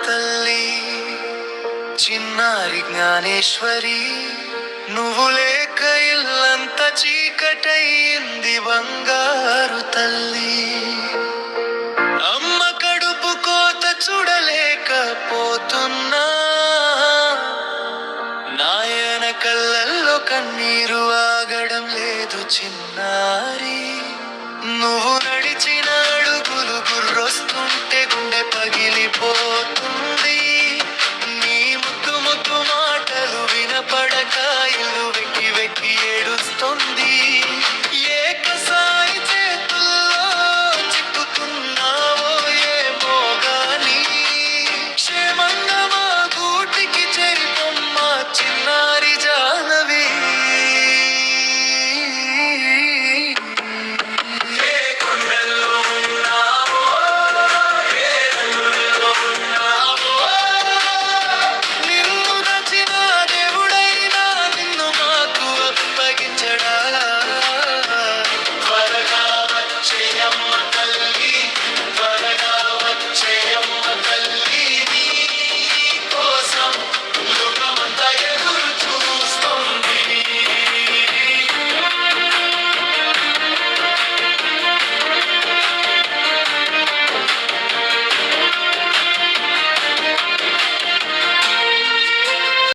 తల్లి చిన్నారి జ్ఞానేశ్వరి నువ్వు లేక ఇల్లంత చీకటయింది బంగారు తల్లి అమ్మ కడుపు కోత చూడలేకపోతున్నా నాయన కళ్ళల్లో కన్నీరు ఆగడం లేదు చిన్నారి నువ్వు నడిచిన అడుగులు గుర్రొస్తుంటే గుండె పగిలిపోతుంది నీ ముద్దు ముద్దు మాటలు వినపడక ఇల్లు వెక్కి వెక్కి ఏడుస్తుంది